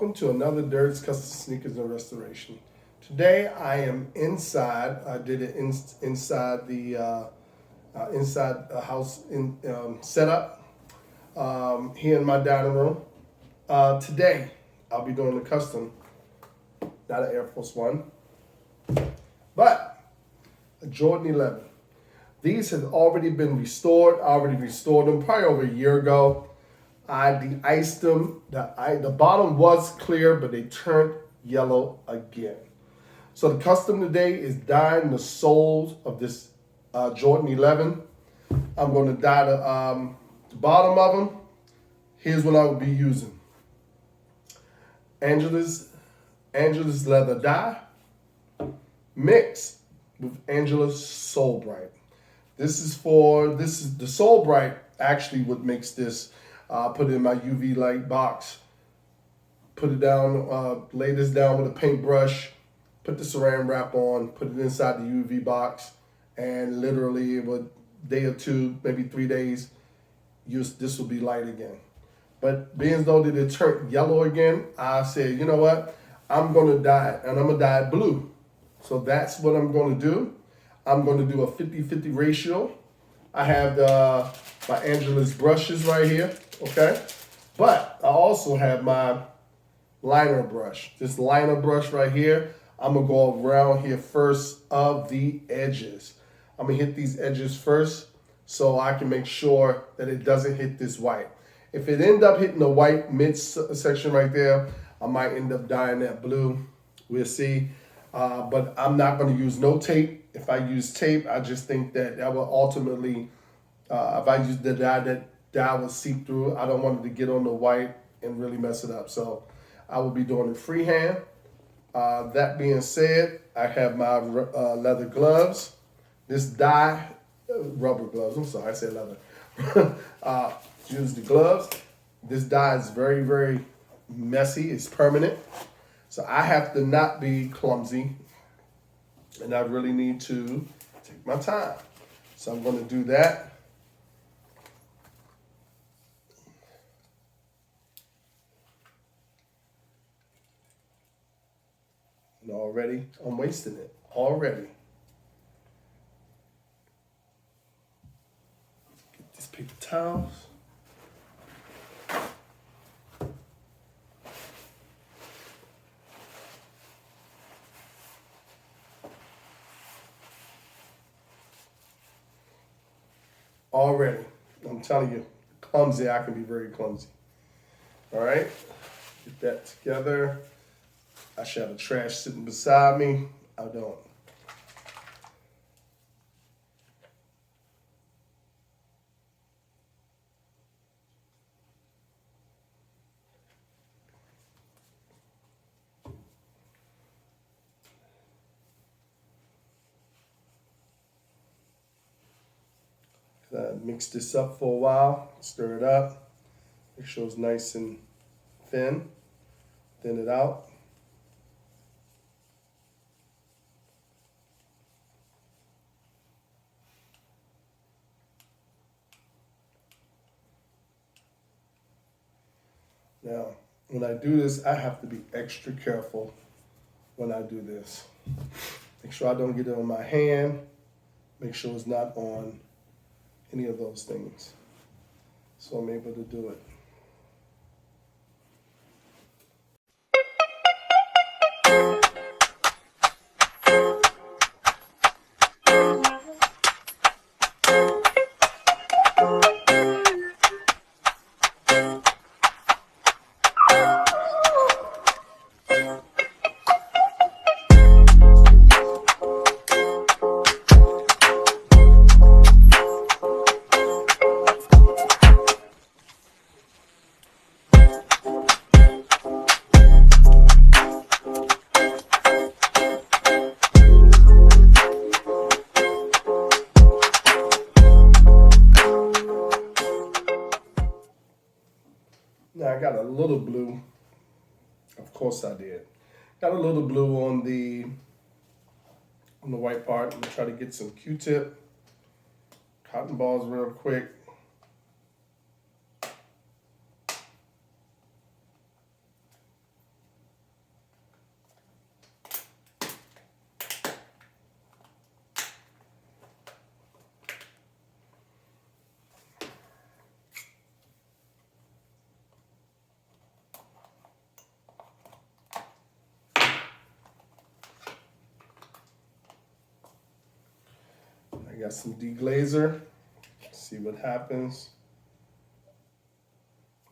welcome to another Derricks Custom Sneakers and Restoration. Today I am inside. I did it inside the house setup here in my dining room. Today I'll be doing a custom, not an Air Force One, but a Jordan 11. These have already been restored. I already restored them probably over a year ago. I de-iced them. The bottom was clear, but they turned yellow again. So the custom today is dyeing the soles of this Jordan 11. I'm going to dye the bottom of them. Here's what I will be using. Angela's leather dye mixed with Angela's Soul Bright. This is the Soul Bright actually what makes this. Put it in my UV light box. Put it down, lay this down with a paintbrush. Put the saran wrap on. Put it inside the UV box, and literally, in a day or two, maybe 3 days, this will be light again. But being as though that it turned yellow again, I said, you know what? I'm gonna dye it, and I'm gonna dye it blue. So that's what I'm gonna do. I'm gonna do a 50-50 ratio. I have my Angela's brushes right here. Okay, but I also have my liner brush. This liner brush right here, I'm gonna go around here first of the edges. I'm gonna hit these edges first so I can make sure that it doesn't hit this white. If it end up hitting the white mid section right there, I might end up dyeing that blue. We'll see. But I'm not gonna use no tape. If I use tape, I just think that will ultimately, if I use the dye will seep through. I don't want it to get on the white and really mess it up. So I will be doing it freehand. That being said, I have my leather gloves. This dye, rubber gloves, I'm sorry, I said leather. Use the gloves. This dye is very, very messy. It's permanent. So I have to not be clumsy. And I really need to take my time. So I'm gonna do that. And already, I'm wasting it. Already. Get these paper towels. Already. I'm telling you, clumsy, I can be very clumsy. All right, get that together. I should have a trash sitting beside me. I don't. Mix this up for a while, stir it up, make sure it's nice and thin it out. Now, when I do this, I have to be extra careful when I do this. Make sure I don't get it on my hand, make sure it's not on any of those things, so I'm able to do it. Now I got a little blue, of course I did. Got a little blue on the white part. I'm gonna try to get some Q-tip, cotton balls real quick. I got some deglazer. See what happens.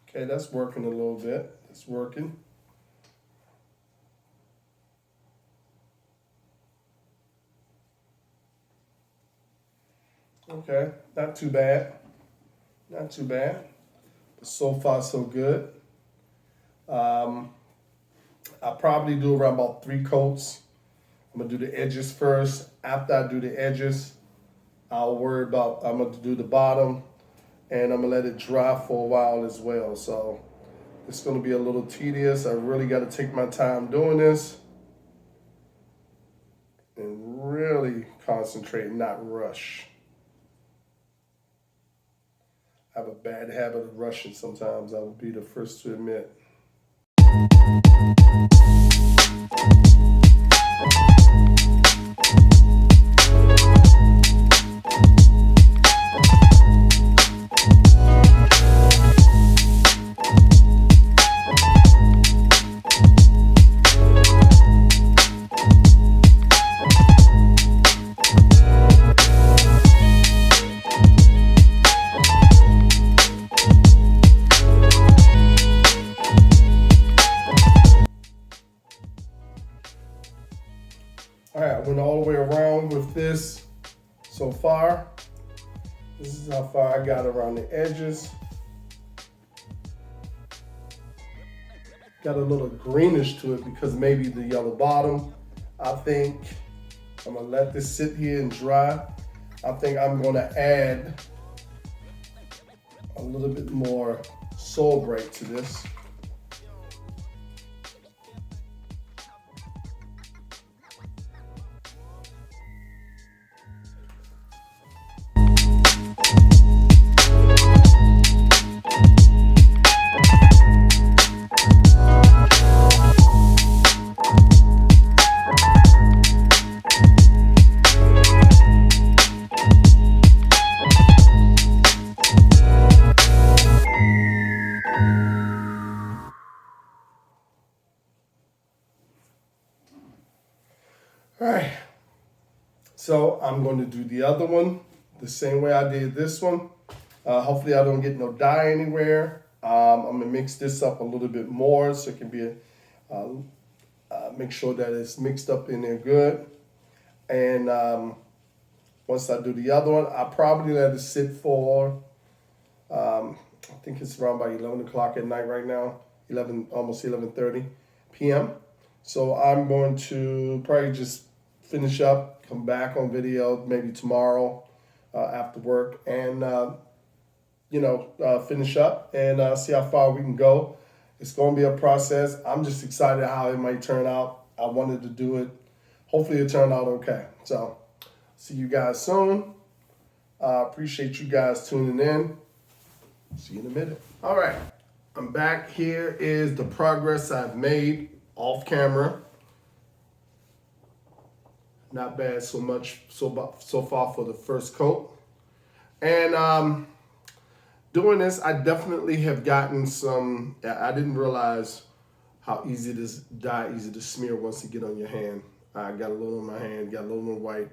Okay, that's working a little bit. It's working. Okay, not too bad. Not too bad. But so far, so good. I'll probably do around about 3 coats. I'm gonna do the edges first. After I do the edges, I'm gonna do the bottom, and I'm gonna let it dry for a while as well. So it's gonna be a little tedious. I really gotta take my time doing this and really concentrate, not rush. I have a bad habit of rushing sometimes, I will be the first to admit. All right, I went all the way around with this so far. This is how far I got around the edges. Got a little greenish to it because maybe the yellow bottom. I think I'm gonna let this sit here and dry. I think I'm gonna add a little bit more Soul Bright to this. All right, so I'm going to do the other one the same way I did this one. Hopefully I don't get no dye anywhere. I'm gonna mix this up a little bit more so it can be, make sure that it's mixed up in there good. And once I do the other one, I'll probably let it sit for, I think it's around about 11 o'clock at night right now, almost 11:30 p.m. So I'm going to probably just finish up, come back on video maybe tomorrow after work, and finish up and see how far we can go. It's going to be a process. I'm just excited how it might turn out. I wanted to do it. Hopefully it turned out okay. So see you guys soon. Appreciate you guys tuning in. See you in a minute. All right, I'm back. Here is the progress I've made off camera. Not bad so far for the first coat. And doing this, I definitely have gotten some, I didn't realize how easy this dye easy to smear once you get on your hand. I got a little on my hand, got a little more white.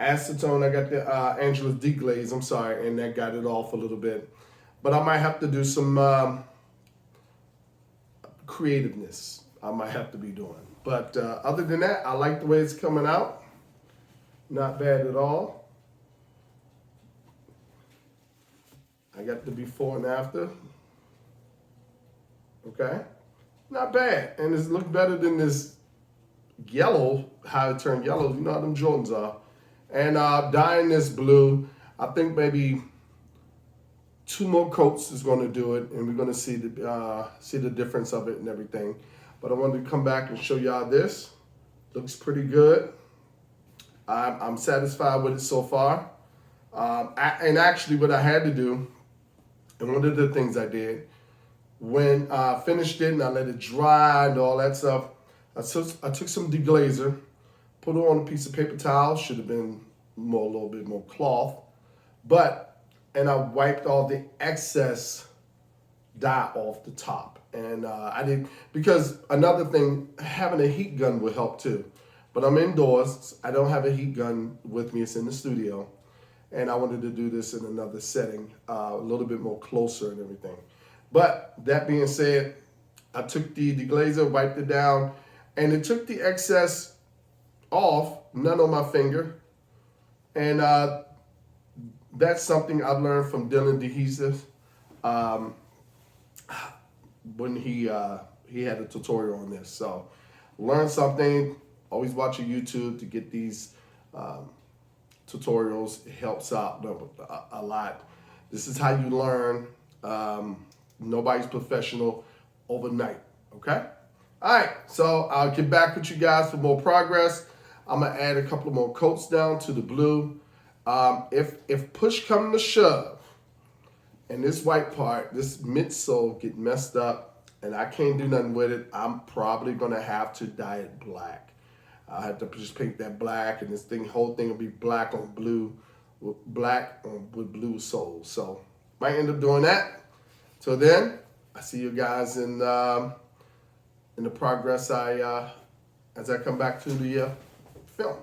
Acetone, I got the Angela's deglaze, I'm sorry, and that got it off a little bit. But I might have to do some creativeness. I might have to be doing. But other than that, I like the way it's coming out. Not bad at all. I got the before and after. Okay. Not bad. And it's looked better than this yellow, how it turned yellow. You know how them Jordans are. And dyeing this blue, I think maybe 2 more coats is going to do it, and we're going to see the difference of it and everything. But I wanted to come back and show y'all this. Looks pretty good. I'm satisfied with it so far. And actually what I had to do, and one of the things I did, when I finished it and I let it dry and all that stuff, I took some deglazer, put it on a piece of paper towel, should have been a little bit more cloth, and I wiped all the excess dye off the top. And I did, because another thing, having a heat gun would help too. But I'm indoors, I don't have a heat gun with me, it's in the studio. and I wanted to do this in another setting, a little bit more closer and everything. But that being said, I took the deglazer, wiped it down, and it took the excess off, none on my finger. And that's something I've learned from Dylan Adhesives. When he had a tutorial on this. So learn something, always watch a YouTube to get these tutorials. It helps out a lot. This is how you learn. Nobody's professional overnight, okay? All right, so I'll get back with you guys for more progress. I'm gonna add a couple more coats down to the blue. If push come to shove, and this white part, this midsole get messed up, and I can't do nothing with it, I'm probably gonna have to dye it black. I have to just paint that black, and this whole thing will be black on blue, with blue soles. So might end up doing that. Till then, I see you guys in the progress as I come back to the film.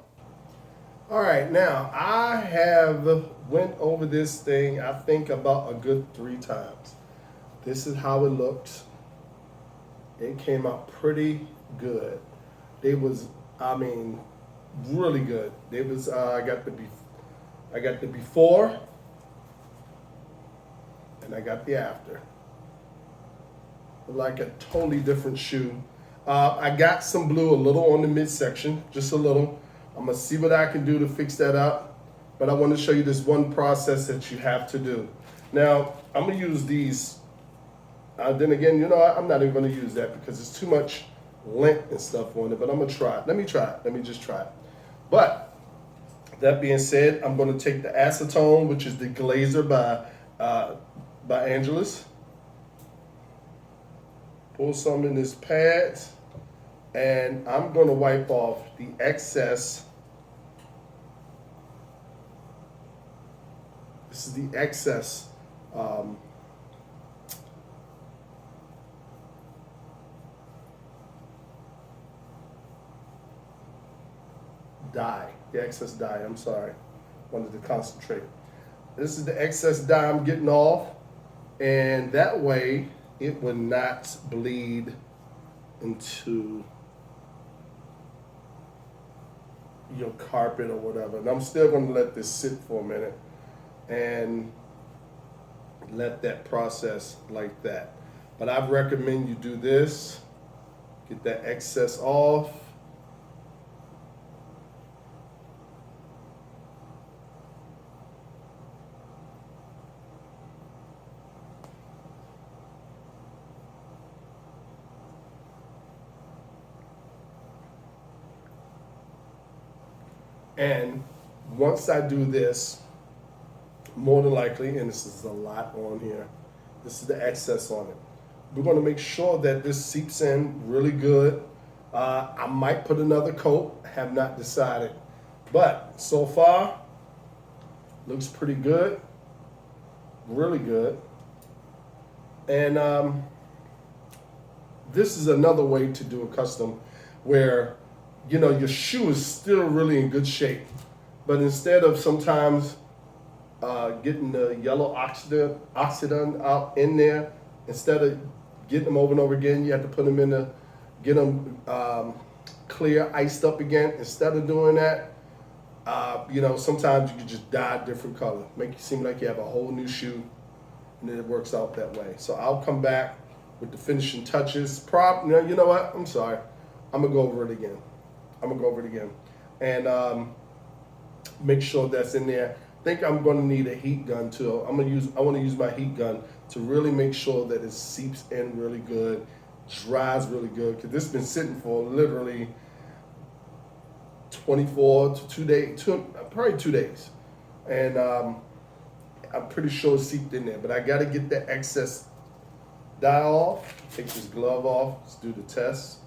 All right, now I have went over this thing, I think about a good 3 times. This is how it looks. It came out pretty good. It was, I mean, really good. It was, I got the before, and I got the after. Like a totally different shoe. I got some blue a little on the midsection, just a little. I'm gonna see what I can do to fix that up, but I want to show you this one process that you have to do. Now, I'm gonna use these. Then again, you know, I'm not even gonna use that because it's too much lint and stuff on it, but I'm gonna try it. Let me try it. Let me just try it. But that being said, I'm gonna take the acetone, which is the glazer by Angelus. Pull some in this pad, and I'm gonna wipe off the excess. This is the excess dye, the excess dye, I'm sorry, wanted to concentrate. This is the excess dye I'm getting off, and that way it would not bleed into your carpet or whatever. And I'm still gonna let this sit for a minute and let that process like that. But I recommend you do this, get that excess off. And once I do this, more than likely, and this is a lot on here, this is the excess on it. We're gonna make sure that this seeps in really good. I might put another coat, have not decided. But so far, looks pretty good, really good. And this is another way to do a custom where, you know, your shoe is still really in good shape, but instead of sometimes getting the yellow oxidant out in there, instead of getting them over and over again, you have to put them in get them clear, iced up again. Instead of doing that, you know, sometimes you can just dye a different color, make it seem like you have a whole new shoe, and then it works out that way. So I'll come back with the finishing touches. You know what? I'm sorry. I'm gonna go over it again. And make sure that's in there. I think I'm gonna need a heat gun too. I want to use my heat gun to really make sure that it seeps in really good, dries really good, because this has been sitting for literally 24 to 2 days, probably 2 days. And I'm pretty sure it's seeped in there, but I gotta get the excess dye off. Take this glove off, let's do the test.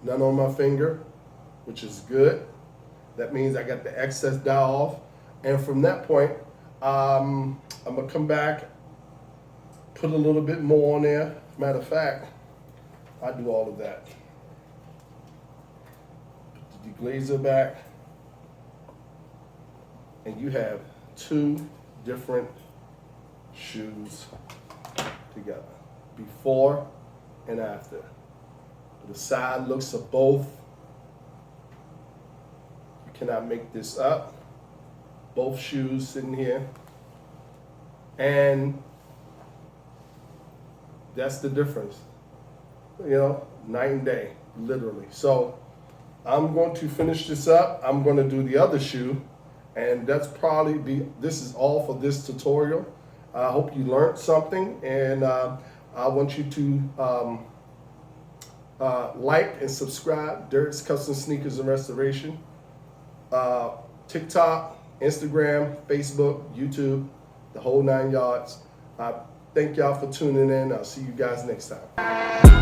None on my finger, which is good. That means I got the excess dye off. And from that point, I'm gonna come back, put a little bit more on there. Matter of fact, I do all of that. Put deglaze it back, and you have two different shoes together, before and after. The side looks of both. You cannot make this up. Both shoes sitting here, and that's the difference. You know, night and day, literally. So I'm going to finish this up. I'm going to do the other shoe, and that's probably this is all for this tutorial. I hope you learned something, and I want you to like and subscribe. Derricks Custom Sneakers and Restoration. TikTok, Instagram, Facebook, YouTube, the whole 9 yards. Thank y'all for tuning in. I'll see you guys next time.